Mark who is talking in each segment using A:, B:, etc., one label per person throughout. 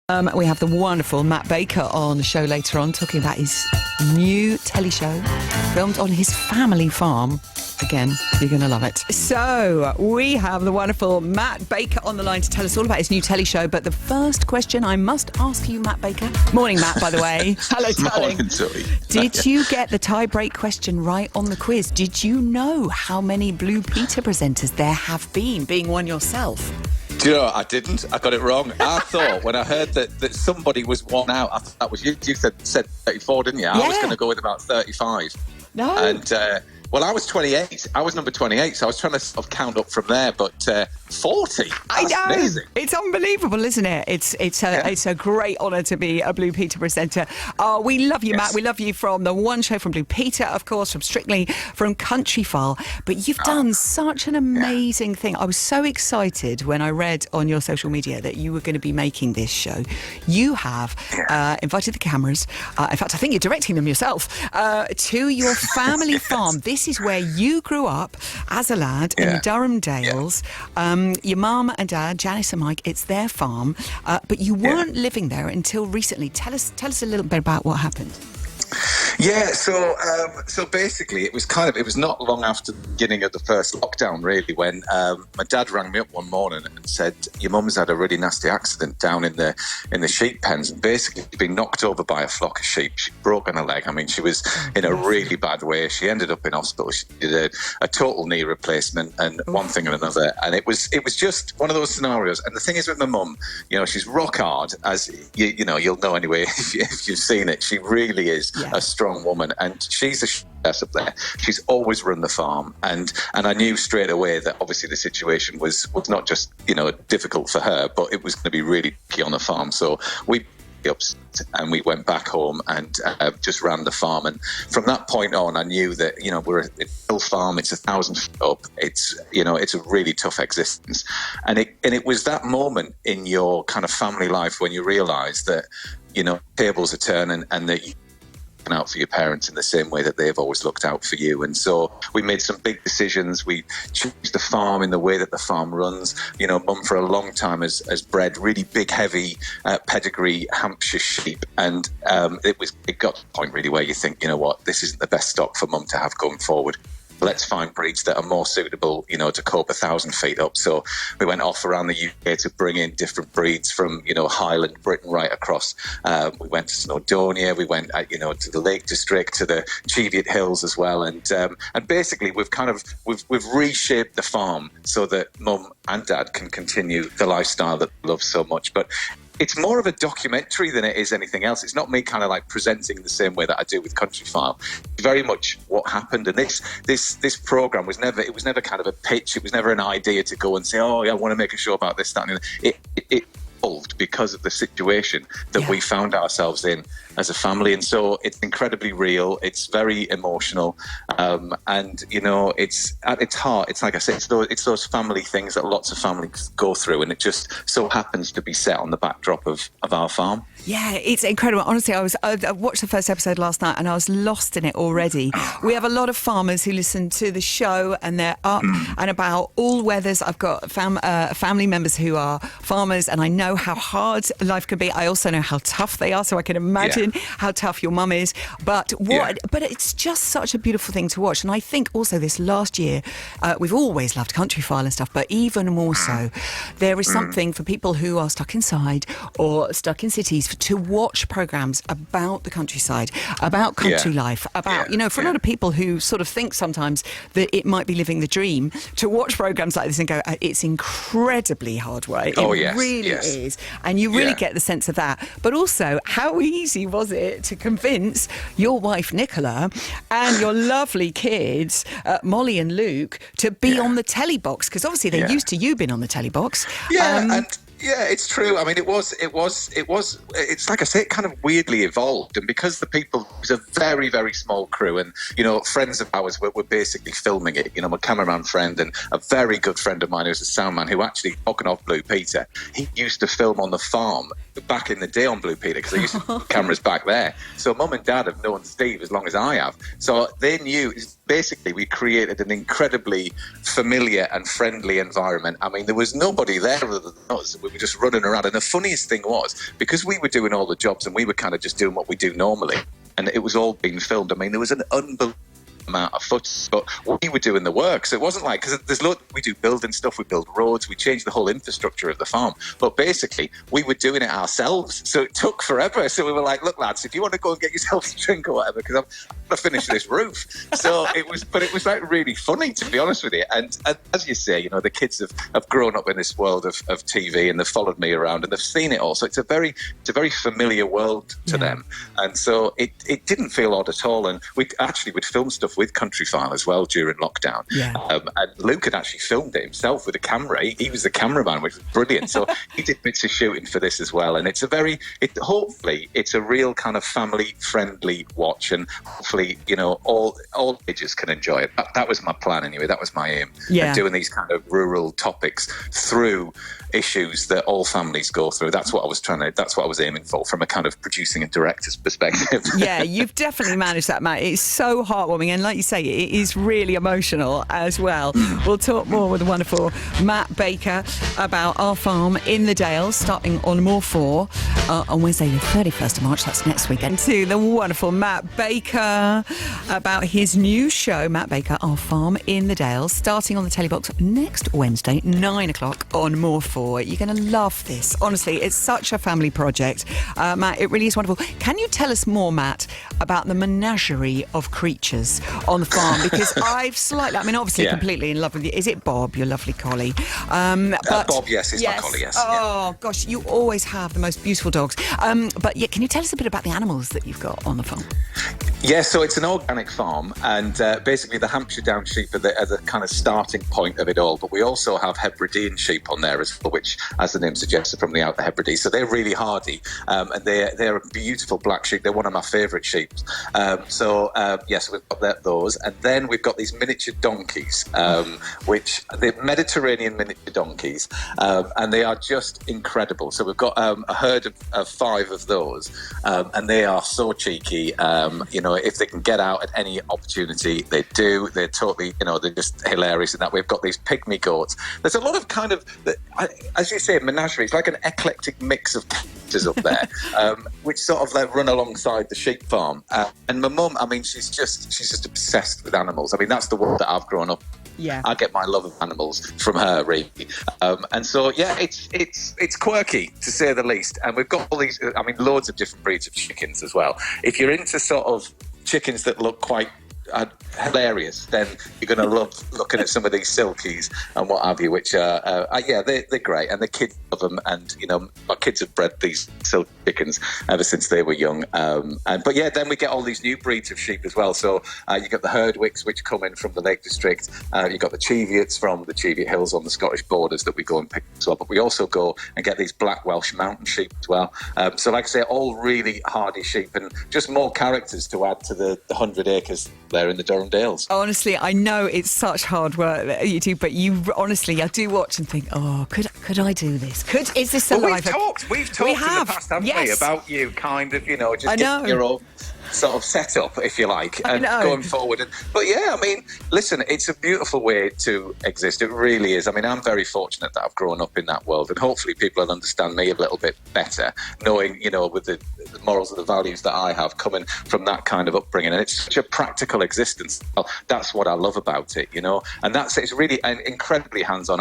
A: We have the wonderful Matt Baker on the show later on, talking about his new telly show filmed on his family farm. Again, you're going to love it. So, we have the wonderful Matt Baker on the line to tell us all about his new telly show. But the first question I must ask you, Matt Baker. Morning, Matt, by the way. Hello, darling.
B: Morning, Zoe.
A: Did you get the tie-break question right on the quiz? Did you know how many Blue Peter presenters there have been, being one yourself?
B: Do you know, I didn't. I got it wrong. I thought when I heard that somebody was one out, I thought that was you. You said 34, didn't you?
A: Yeah.
B: I was going to go with about 35.
A: No.
B: And, well, I was 28. I was number 28, so I was trying to sort of count up from there. But 40.
A: I know.
B: Amazing.
A: It's unbelievable, isn't it? It's a great honour to be a Blue Peter presenter. We love you, Matt. We love you from the one show, from Blue Peter, of course, from Strictly, from Countryfile. But you've done such an amazing thing. I was so excited when I read on your social media that you were going to be making this show. You have invited the cameras. In fact, I think you're directing them yourself to your family farm. This is where you grew up as a lad in the Durham Dales. Your mum and dad, Janice and Mike, it's their farm, but you weren't living there until recently. Tell us a little bit about what happened.
B: Yeah, so basically it was not long after the beginning of the first lockdown, really, when my dad rang me up one morning and said, your mum's had a really nasty accident down in the sheep pens, and basically she'd been knocked over by a flock of sheep. She'd broken her leg. I mean, she was in a really bad way. She ended up in hospital. She did a total knee replacement and one thing and another. And it was just one of those scenarios. And the thing is with my mum, she's rock hard, as you'll know anyway if you've seen it. She really is a strong woman, and she's a up there. She's always run the farm, and I knew straight away that obviously the situation was not just difficult for her, but it was going to be really key on the farm. So we upset and we went back home and just ran the farm. And from that point on, I knew that we're a hill farm. It's 1,000 feet up. It's it's a really tough existence, and it was that moment in your kind of family life when you realise that tables are turning and that you out for your parents in the same way that they've always looked out for you. And so we made some big decisions. We changed the farm in the way that the farm runs. Mum for a long time has bred really big, heavy pedigree Hampshire sheep, and it got to the point really where you think, this isn't the best stock for Mum to have going forward. Let's find breeds that are more suitable, to cope 1,000 feet up. So we went off around the UK to bring in different breeds from, Highland, Britain, right across. We went to Snowdonia, we went, to the Lake District, to the Cheviot Hills as well. And basically we've reshaped the farm so that Mum and Dad can continue the lifestyle that they love so much. But it's more of a documentary than it is anything else. It's not me kind of like presenting the same way that I do with Countryfile. It's very much what happened. And this program was never kind of a pitch. It was never an idea to go and say, oh yeah, I want to make a show about this, that, and it evolved because of the situation that we found ourselves in as a family. And so it's incredibly real. It's very emotional. And, it's at its heart, it's like I said, it's those family things that lots of families go through. And it just so happens to be set on the backdrop of our farm.
A: Yeah, it's incredible. Honestly, I watched the first episode last night and I was lost in it already. We have a lot of farmers who listen to the show and they're up and about all weathers. I've got family members who are farmers, and I know how hard life can be. I also know how tough they are, so I can imagine how tough your mum is. But it's just such a beautiful thing to watch. And I think also this last year, we've always loved Countryfile and stuff, but even more so, there is something for people who are stuck inside or stuck in cities to watch programmes about the countryside, about country life, about, for a lot of people who sort of think sometimes that it might be living the dream, to watch programmes like this and go, it's incredibly hard work. It really is. And you really get the sense of that. But also, how easy was it to convince your wife, Nicola, and your lovely kids, Molly and Luke, to be on the telly box? Because obviously they're used to you being on the telly box.
B: Yeah, it's true. I mean, it's like I say, it kind of weirdly evolved. And because it was a very, very small crew, and, friends of ours were basically filming it. My cameraman friend and a very good friend of mine who's a sound man who actually, talking off Blue Peter, he used to film on the farm back in the day on Blue Peter because they used to put cameras back there. So Mum and Dad have known Steve as long as I have. So they knew, basically, we created an incredibly familiar and friendly environment. I mean, there was nobody there other than us. we were just running around. And the funniest thing was, because we were doing all the jobs and we were kind of just doing what we do normally, and it was all being filmed. I mean, there was an unbelievable amount of footage, but we were doing the work. So it wasn't like, because there's we do building stuff, we build roads, we change the whole infrastructure of the farm, but basically we were doing it ourselves, so it took forever. So we were like, look lads, if you want to go and get yourself a drink or whatever, because I'm going to finish this roof. So it was like really funny, to be honest with you. And as you say, you know, the kids have grown up in this world of TV, and they've followed me around and they've seen it all, so it's a very familiar world to them. And so it didn't feel odd at all. And we actually would film stuff with Countryfile as well during lockdown. And Luke had actually filmed it himself with a camera. He was the cameraman, which was brilliant. So he did bits of shooting for this as well. And it's hopefully it's a real kind of family friendly watch, and hopefully, you know, all ages can enjoy it. That was my plan anyway. That was my aim. And doing these kind of rural topics through issues that all families go through. That's what I was aiming for, from a kind of producing and director's perspective.
A: Yeah, you've definitely managed that, Matt. It's so heartwarming, and like you say, it is really emotional as well. We'll talk more with the wonderful Matt Baker about Our Farm in the Dales, starting on More 4 on Wednesday the 31st of March. That's next week. And to the wonderful Matt Baker about his new show, Matt Baker, Our Farm in the Dales, starting on the telly box next Wednesday, 9 o'clock on More 4. You're going to love this. Honestly, it's such a family project. Matt, it really is wonderful. Can you tell us more, Matt, about the menagerie of creatures on the farm? Because obviously completely in love with you. Is it Bob, your lovely collie?
B: Bob, yes, is my collie, yes.
A: Oh, gosh, you always have the most beautiful dogs. But can you tell us a bit about the animals that you've got on the farm?
B: Yeah, so it's an organic farm, and basically the Hampshire Down sheep are the kind of starting point of it all. But we also have Hebridean sheep on there as well, which, as the name suggests, are from the Outer Hebrides. So they're really hardy, and they're a beautiful black sheep. They're one of my favourite sheep. So we've got those, and then we've got these miniature donkeys, which they're Mediterranean miniature donkeys, and they are just incredible. So we've got a herd of 5 of those, and they are so cheeky. You know, if they can get out at any opportunity, they do. They're totally, you know, they're just hilarious in that. We've got these pygmy goats. There's a lot of kind of, as you say, menagerie. It's like an eclectic mix of characters up there, which sort of like run alongside the sheep farm. And my mum, I mean, she's just obsessed with animals. I mean, that's the world that I've grown up.
A: Yeah,
B: I get my love of animals from her, really. And so, it's quirky, to say the least. And we've got all these, I mean, loads of different breeds of chickens as well. If you're into sort of chickens that look quite hilarious, then you're going to love looking at some of these silkies and what have you, which they're great, and the kids love them. And you know, my kids have bred these silk chickens ever since they were young. Then we get all these new breeds of sheep as well. So you got the Herdwicks, which come in from the Lake District. You got the Cheviots from the Cheviot Hills on the Scottish borders that we go and pick as well. But we also go and get these Black Welsh mountain sheep as well. So like I say, all really hardy sheep, and just more characters to add to the 100 acres there in the Durham Dales.
A: Honestly, I know it's such hard work that you do, but I do watch and think, oh, could I do this? Is this the life?
B: We've talked in the past, haven't we, about you kind of, you know, just getting your own sort of setup, if you like, and going forward. But yeah, I mean, listen, it's a beautiful way to exist. It really is. I mean, I'm very fortunate that I've grown up in that world, and hopefully people will understand me a little bit better, knowing, you know, with the morals and the values that I have coming from that kind of upbringing. And it's such a practical existence. Well, that's what I love about it, you know, and it's really incredibly hands-on.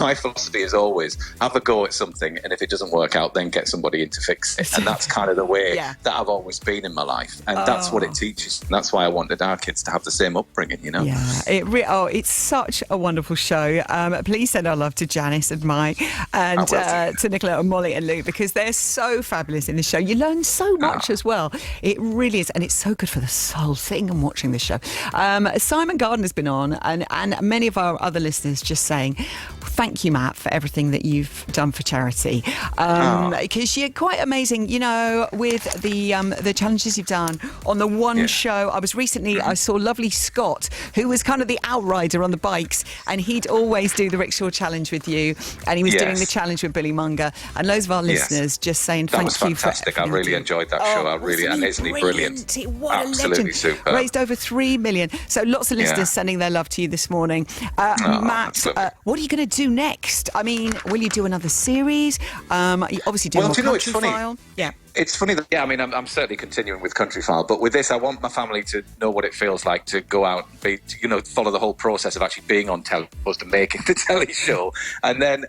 B: My philosophy is always have a go at something, and if it doesn't work out, then get somebody in to fix it. And that's kind of the way that I've always been in my life, and that's what it teaches. And that's why I wanted our kids to have the same upbringing, you know.
A: It's such a wonderful show. Please send our love to Janice and Mike, and to Nicola and Molly and Luke, because they're so fabulous in the show. You learn so much as well. It really is, and it's so good for the soul sitting and watching this show. Simon Gardner's been on, and many of our other listeners just saying thank you, Matt, for everything that you've done for charity, because you're quite amazing, you know, with the challenges you've done on the one show. I was recently, I saw lovely Scott, who was kind of the outrider on the bikes, and he'd always do the rickshaw challenge with you, and he was doing the challenge with Billy Munger, and loads of our listeners just saying
B: that
A: thank
B: was
A: you
B: fantastic.
A: for
B: I really enjoyed that show. And isn't he brilliant?
A: What
B: Absolutely
A: a legend.
B: superb.
A: Raised over 3 million. So lots of listeners sending their love to you this morning. Matt, what are you going to do next? I mean, will you do another series? You obviously do more Country File. Yeah.
B: It's funny that, I'm certainly continuing with Country File, but with this, I want my family to know what it feels like to go out and follow the whole process of actually being on telly, as opposed to making the telly show. And then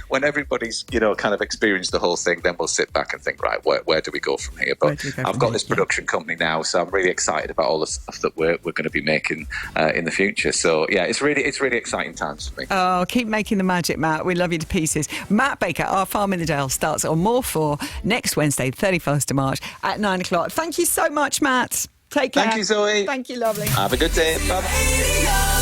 B: when everybody's, kind of experienced the whole thing, then we'll sit back and think, right, where do we go from here? But I've got this production company now, so I'm really excited about all the stuff that we're going to be making in the future. So, yeah, it's really exciting times for me.
A: Oh, keep making the magic, Matt. We love you to pieces. Matt Baker, Our Farm in the Dale, starts on More 4 next Wednesday, 31st of March at 9 o'clock. Thank you so much, Matt. Take care.
B: Thank you, Zoe.
A: Thank you, lovely.
B: Have a good day. Bye-bye.